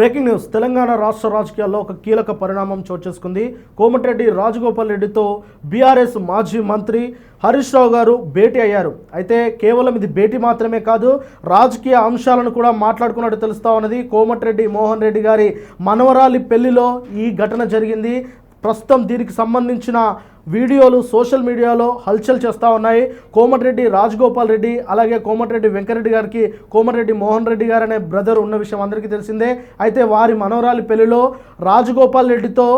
Breaking news. Telangana రాష్ట్ర రాజకీయాల్లో ఒక కీలక పరిణామం చోటు చేసుకుంది. కోమటిరెడ్డి రాజగోపాల్ రెడ్డితో బీఆర్ఎస్ మాజీ మంత్రి హరీష్ రావు గారు భేటీ అయ్యారు. అయితే కేవలం ఇది భేటీ మాత్రమే కాదు, రాజకీయ అంశాలను కూడా మాట్లాడుకున్నట్టు తెలుస్తా ఉన్నది. కోమటిరెడ్డి మోహన్ రెడ్డి గారి మనవరాలి పెళ్లిలో ఈ ఘటన జరిగింది. ప్రస్తుతం దీనికి సంబంధించిన వీడియోలు సోషల్ మీడియాలో హల్చల్ చేస్తూ ఉన్నాయి. కోమటిరెడ్డి రాజగోపాల్ రెడ్డి అలాగే కోమటిరెడ్డి వెంకరెడ్డి గారికి కోమటిరెడ్డి మోహన్ రెడ్డి గారు అనే బ్రదర్ ఉన్న విషయం అందరికీ తెలిసిందే. అయితే వారి మనవరాలి పెళ్లిలో రాజగోపాల్ రెడ్డితో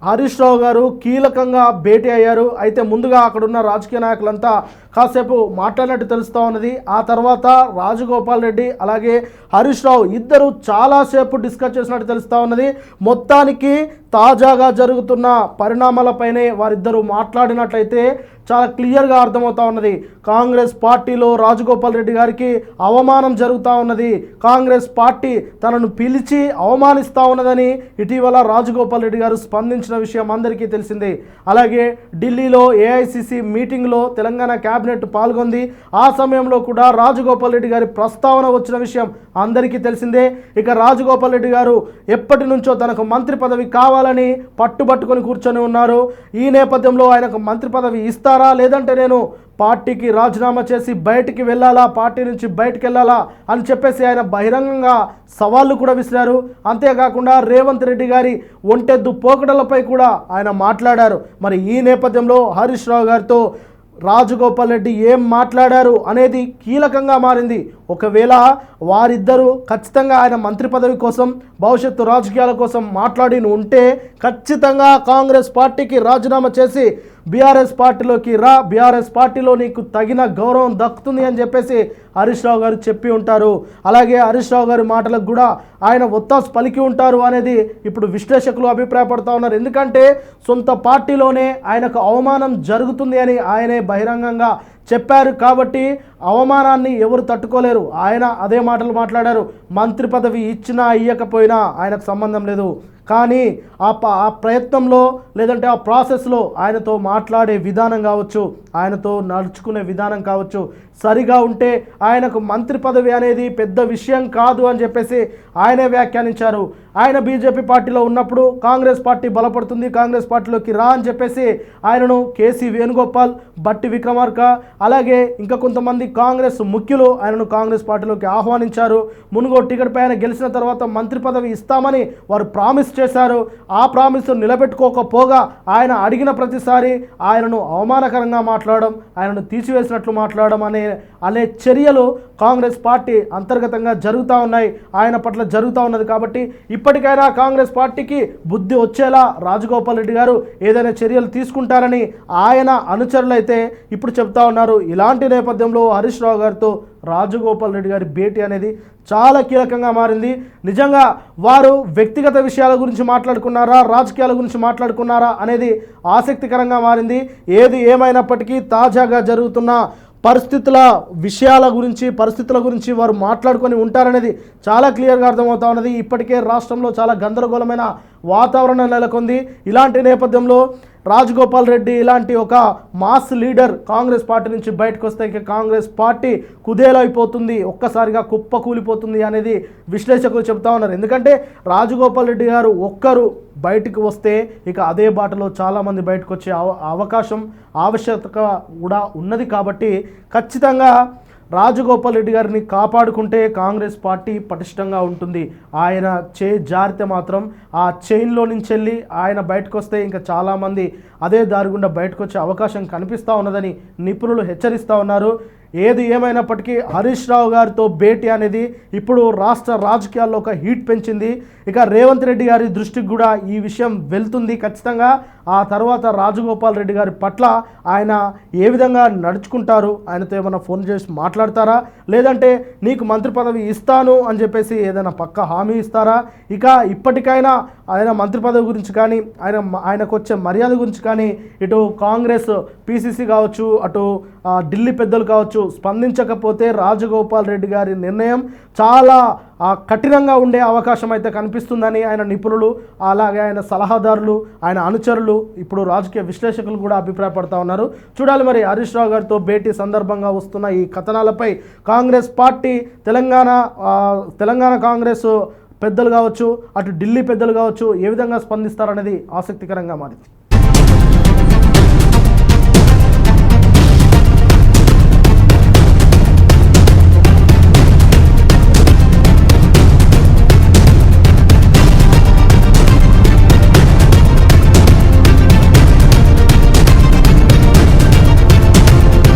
హరీష్ రావు గారు కీలకంగా భేటీ అయ్యారు. అయితే ముందుగా అక్కడున్న రాజకీయ నాయకులంతా కాసేపు మాట్లాడినట్టు తెలుస్తూ ఉన్నది. ఆ తర్వాత రాజగోపాల్ రెడ్డి అలాగే హరీష్ రావు ఇద్దరు చాలాసేపు డిస్కస్ చేసినట్టు తెలుస్తూ ఉన్నది. మొత్తానికి తాజాగా జరుగుతున్న పరిణామాలపైనే వారిద్దరూ మాట్లాడినట్లయితే చాలా క్లియర్గా అర్థమవుతా ఉన్నది. కాంగ్రెస్ పార్టీలో రాజగోపాల్ రెడ్డి గారికి అవమానం జరుగుతూ ఉన్నది. కాంగ్రెస్ పార్టీ తనను పిలిచి అవమానిస్తూ ఉన్నదని ఇటీవల రాజగోపాల్ రెడ్డి గారు స్పందించిన విషయం అందరికీ తెలిసిందే. అలాగే ఢిల్లీలో ఏఐసిసి మీటింగ్లో తెలంగాణ క్యాబినెట్ పాల్గొంది. ఆ సమయంలో కూడా రాజగోపాల్ రెడ్డి గారి ప్రస్తావన వచ్చిన విషయం అందరికీ తెలిసిందే. ఇక రాజగోపాల్ రెడ్డి గారు ఎప్పటి నుంచో తనకు మంత్రి పదవి కావాలని పట్టుబట్టుకొని కూర్చొని ఉన్నారు. ఈ నేపథ్యంలో ఆయనకు మంత్రి పదవి ఇస్తారా, లేదంటే నేను పార్టీకి రాజీనామా చేసి బయటికి వెళ్ళాలా, పార్టీ నుంచి బయటికి వెళ్ళాలా అని చెప్పేసి ఆయన బహిరంగంగా సవాళ్ళు కూడా విసిరారు. అంతేకాకుండా రేవంత్ రెడ్డి గారి ఒంటెద్దు పోకడలపై కూడా ఆయన మాట్లాడారు. మరి ఈ నేపథ్యంలో హరీష్ రావు గారితో రాజగోపాల్ రెడ్డి ఏం మాట్లాడారు అనేది కీలకంగా మారింది. ఒకవేళ వారిద్దరూ ఖచ్చితంగా ఆయన మంత్రి పదవి కోసం భవిష్యత్తు రాజకీయాల కోసం మాట్లాడి ఉంటే ఖచ్చితంగా కాంగ్రెస్ పార్టీకి రాజీనామా చేసి బీఆర్ఎస్ పార్టీలోకి రా, బీఆర్ఎస్ పార్టీలో నీకు తగిన గౌరవం దక్కుతుంది అని చెప్పేసి హరీష్ రావు గారు చెప్పి ఉంటారు. అలాగే హరీష్ రావు గారి మాటలకు కూడా ఆయన ఒత్తాసు పలికి ఉంటారు అనేది ఇప్పుడు విశ్లేషకులు అభిప్రాయపడుతూ ఉన్నారు. ఎందుకంటే సొంత పార్టీలోనే ఆయనకు అవమానం జరుగుతుంది అని ఆయనే బహిరంగంగా చెప్పారు. కాబట్టి అవమానాన్ని ఎవరు తట్టుకోలేరు. ఆయన అదే మాటలు మాట్లాడారు. మంత్రి పదవి ఇచ్చినా ఇయ్యకపోయినా ఆయనకు సంబంధం లేదు. కానీ ఆ ప్రయత్నంలో లేదంటే ఆ ప్రాసెస్లో ఆయనతో మాట్లాడే విధానం కావచ్చు, ఆయనతో నడుచుకునే విధానం కావచ్చు సరిగా ఉంటే ఆయనకు మంత్రి పదవి అనేది పెద్ద విషయం కాదు అని చెప్పేసి ఆయనే వ్యాఖ్యానించారు. ఆయన బీజేపీ పార్టీలో ఉన్నప్పుడు కాంగ్రెస్ పార్టీ బలపడుతుంది, కాంగ్రెస్ పార్టీలోకి రా అని చెప్పేసి ఆయనను కేసీ వేణుగోపాల్, బట్టి విక్రమార్క అలాగే ఇంకా కొంతమంది కాంగ్రెస్ ముఖ్యులు ఆయనను కాంగ్రెస్ పార్టీలోకి ఆహ్వానించారు. మునుగోడు టికెట్ పై ఆయన గెలిచిన తర్వాత మంత్రి పదవి ఇస్తామని వారు ప్రామిస్ చేశారు. ఆ ప్రామిస్ నిలబెట్టుకోకపోగా ఆయన అడిగిన ప్రతిసారి ఆయనను అవమానకరంగా మాట్లాడడం, ఆయనను తీసివేసినట్లు మాట్లాడడం అనే చర్యలు కాంగ్రెస్ పార్టీ అంతర్గతంగా జరుగుతూ ఉన్నాయి, ఆయన పట్ల జరుగుతూ ఉన్నది. కాబట్టి ఇప్పటికైనా కాంగ్రెస్ పార్టీకి బుద్ధి వచ్చేలా రాజగోపాల్ రెడ్డి గారు ఏదైనా చర్యలు తీసుకుంటారని ఆయన అనుచరులు అయితే ఇప్పుడు చెప్తా ఉన్నారు. ఇలాంటి నేపథ్యంలో హరీష్ రావు గారితో రాజగోపాల్ రెడ్డి గారి భేటీ అనేది చాలా కీలకంగా మారింది. నిజంగా వారు వ్యక్తిగత విషయాల గురించి మాట్లాడుకున్నారా, రాజకీయాల గురించి మాట్లాడుకున్నారా అనేది ఆసక్తికరంగా మారింది. ఏది ఏమైనప్పటికీ తాజాగా జరుగుతున్న పరిస్థితుల గురించి వారు మాట్లాడుకొని ఉంటారనేది చాలా క్లియర్గా అర్థమవుతా ఉన్నది. ఇప్పటికే రాష్ట్రంలో చాలా గందరగోళమైన వాతావరణం నెలకొంది. ఇలాంటి నేపథ్యంలో రాజగోపాల్ రెడ్డి ఇలాంటి ఒక మాస్ లీడర్ కాంగ్రెస్ పార్టీ నుంచి బయటకు వస్తే ఇక కాంగ్రెస్ పార్టీ కుదేలైపోతుంది, ఒక్కసారిగా కుప్ప కూలిపోతుంది అనేది విశ్లేషకులు చెప్తా ఉన్నారు. ఎందుకంటే రాజగోపాల్ రెడ్డి గారు ఒక్కరు బయటకు వస్తే ఇక అదే బాటలో చాలామంది బయటకు వచ్చే అవకాశం ఆవశ్యకత కూడా ఉన్నది. కాబట్టి ఖచ్చితంగా రాజగోపాల్ రెడ్డి గారిని కాపాడుకుంటే కాంగ్రెస్ పార్టీ పటిష్టంగా ఉంటుంది. ఆయన జారితే మాత్రం ఆ చైన్లో నుంచి వెళ్ళి ఆయన బయటకు వస్తే ఇంకా చాలామంది అదే దారి గుండా బయటకు వచ్చే అవకాశం కనిపిస్తూ ఉన్నదని నిపుణులు హెచ్చరిస్తూ ఉన్నారు. ఏది ఏమైనప్పటికీ హరీష్ రావు గారితో భేటీ అనేది ఇప్పుడు రాష్ట్ర రాజకీయాల్లో ఒక హీట్ పెంచింది. ఇక రేవంత్ రెడ్డి గారి దృష్టికి కూడా ఈ విషయం వెళ్తుంది ఖచ్చితంగా. ఆ తర్వాత రాజగోపాల్ రెడ్డి గారి పట్ల ఆయన ఏ విధంగా నడుచుకుంటారు, ఆయనతో ఏమైనా ఫోన్ చేసి మాట్లాడతారా, లేదంటే నీకు మంత్రి పదవి ఇస్తాను అని చెప్పేసి ఏదైనా పక్క హామీ ఇస్తారా, ఇక ఇప్పటికైనా ఆయన మంత్రి పదవి గురించి కానీ ఆయనకు వచ్చే మర్యాద గురించి కానీ ఇటు కాంగ్రెస్ పీసీసీ కావచ్చు, అటు ఢిల్లీ పెద్దలు కావచ్చు స్పందించకపోతే రాజగోపాల్ రెడ్డి గారి నిర్ణయం చాలా కఠినంగా ఉండే అవకాశం అయితే కనిపిస్తుందని ఆయన నిపుణులు అలాగే ఆయన సలహాదారులు ఆయన అనుచరులు ఇప్పుడు రాజకీయ విశ్లేషకులు కూడా అభిప్రాయపడతా ఉన్నారు. చూడాలి మరి హరీష్ రావు గారితో భేటీ సందర్భంగా వస్తున్న ఈ కథనాలపై కాంగ్రెస్ పార్టీ తెలంగాణ కాంగ్రెస్ పెద్దలు కావచ్చు, అటు ఢిల్లీ పెద్దలు కావచ్చు ఏ విధంగా స్పందిస్తారనేది ఆసక్తికరంగా మారింది.